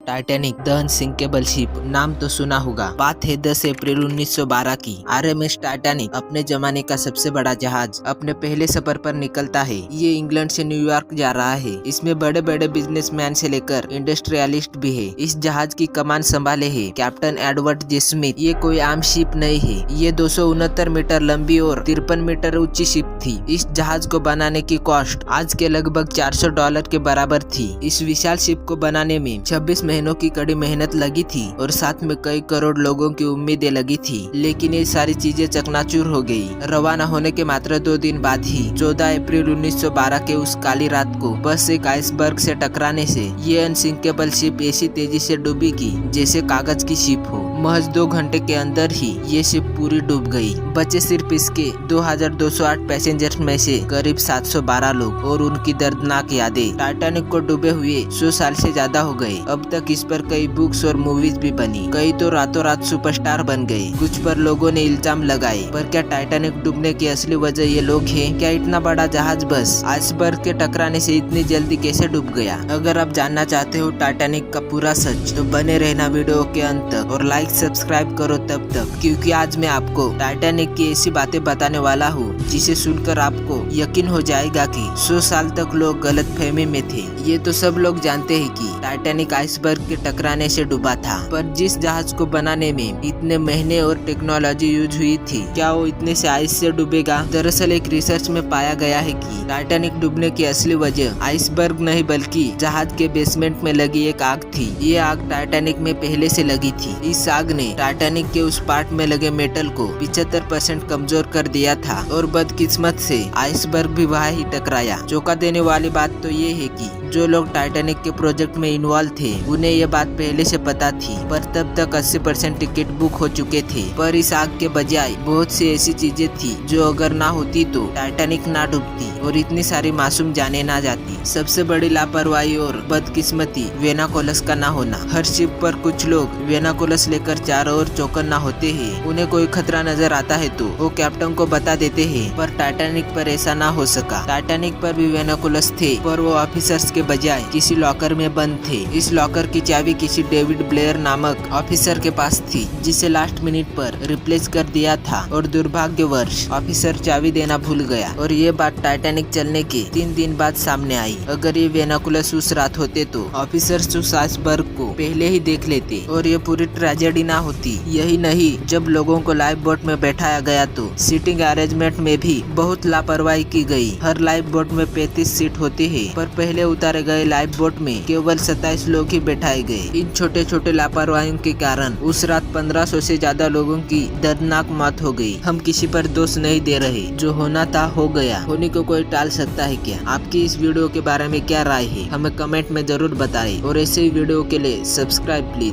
Titanic the unsinkable ship नाम तो सुना होगा। बात है 10 अप्रैल 1912 की। आरएमएस टाइटैनिक अपने जमाने का सबसे बड़ा जहाज अपने पहले सफर पर निकलता है। ये इंग्लैंड से न्यूयॉर्क जा रहा है। इसमें बड़े बड़े बिजनेसमैन से लेकर इंडस्ट्रियलिस्ट भी है। इस जहाज की कमान संभाले है कैप्टन एडवर्ड जे स्मिथ। ये कोई आम शिप नहीं है। ये 269 मीटर लंबी और 53 मीटर ऊंची शिप थी। इस जहाज को बनाने की कॉस्ट आज के लगभग $400 के बराबर थी। इस विशाल शिप को बनाने में 26 महीनों की कड़ी मेहनत लगी थी और साथ में कई करोड़ लोगों की उम्मीदें लगी थी। लेकिन ये सारी चीजें चकनाचूर हो गई। रवाना होने के मात्र 2 दिन बाद ही 14 अप्रैल 1912 के उस काली रात को बस एक आइसबर्ग से टकराने से ये अनसिंकेबल शिप ऐसी तेजी से डूबी की जैसे कागज की शिप हो। महज 2 घंटे के अंदर ही ये शिप पूरी डूब गई। बचे सिर्फ इसके 2208 पैसेंजर्स में से करीब 712 लोग और उनकी दर्दनाक यादें। टाइटैनिक को डूबे हुए 100 साल से ज्यादा हो गए। अब तक इस पर कई बुक्स और मूवीज भी बनी। कई तो रातों रात सुपरस्टार बन गए। कुछ पर लोगों ने इल्जाम लगाए। पर क्या टाइटैनिक डूबने की असली वजह ये लोग हैं? क्या इतना बड़ा जहाज बस आइसबर्ग के टकराने से इतनी जल्दी कैसे डूब गया? अगर आप जानना चाहते हो टाइटैनिक का पूरा सच तो बने रहना वीडियो के अंत तक और लाइक सब्सक्राइब करो तब तक, क्योंकि आज मैं आपको टाइटैनिक की ऐसी बातें बताने वाला हूँ जिसे सुनकर आपको यकीन हो जाएगा कि 100 साल तक लोग गलतफहमी में थे। ये तो सब लोग जानते हैं कि टाइटैनिक आइसबर्ग के टकराने से डूबा था, पर जिस जहाज को बनाने में इतने महीने और टेक्नोलॉजी यूज हुई थी, क्या वो इतने से आइस से डूबेगा? दरअसल एक रिसर्च में पाया गया है कि टाइटैनिक डूबने की असली वजह आइसबर्ग नहीं बल्कि जहाज के बेसमेंट में लगी एक आग थी। ये आग टाइटैनिक में पहले से लगी थी। इस आग ने टाइटैनिक के उस पार्ट में लगे मेटल को 75% कमजोर कर दिया था और बदकिस्मत से आइसबर्ग भी वहाँ ही टकराया। चौंका देने वाली बात तो ये है कि जो लोग टाइटैनिक के प्रोजेक्ट में इन्वॉल्व थे उन्हें यह बात पहले से पता थी, पर तब तक 80% टिकट बुक हो चुके थे। पर इस आग के बजाय बहुत सी ऐसी चीजें थी जो अगर ना होती तो टाइटैनिक ना डूबती और इतनी सारी मासूम जाने ना जाती। सबसे बड़ी लापरवाही और बदकिस्मती वेनाकोलस का ना होना। हर शिप पर कुछ लोग वेनाकोलस लेकर चारों ओर चौकन्ना होते हैं। उन्हें कोई खतरा नजर आता है तो वो कैप्टन को बता देते हैं, पर टाइटैनिक पर ऐसा ना हो सका। टाइटैनिक पर भी वेनाकोलस थे, पर वो ऑफिसर्स के बजाय किसी लॉकर में बंद थे। इस लॉकर की चाबी किसी डेविड ब्लेयर नामक ऑफिसर के पास थी, जिसे लास्ट मिनट पर रिप्लेस कर दिया था और दुर्भाग्यवश ऑफिसर चाबी देना भूल गया और ये बात टाइटैनिक चलने के 3 दिन बाद सामने आई। अगर ये वेनाकुलस उस रात होते तो ऑफिसर्स उस आइसबर्ग को पहले ही देख लेते और ये पूरी ट्रेजेडी ना होती। यही नहीं, जब लोगों को लाइफ बोट में बैठाया गया तो सीटिंग अरेंजमेंट में भी बहुत लापरवाही की गई। हर लाइफ बोट में 35 सीट होती है, पर पहले उतारे गए लाइफ बोट में केवल 27 लोग ही बैठाए गए। इन छोटे छोटे लापरवाहियों के कारण उस रात 1500 से ज्यादा लोगों की दर्दनाक मौत हो गई। हम किसी पर दोष नहीं दे रहे, जो होना था हो गया। होने को कोई टाल सकता है क्या? आपकी इस वीडियो के बारे में क्या राय है? हमें कमेंट में जरूर बताएं और ऐसे ही वीडियो के लिए सब्सक्राइब प्लीज।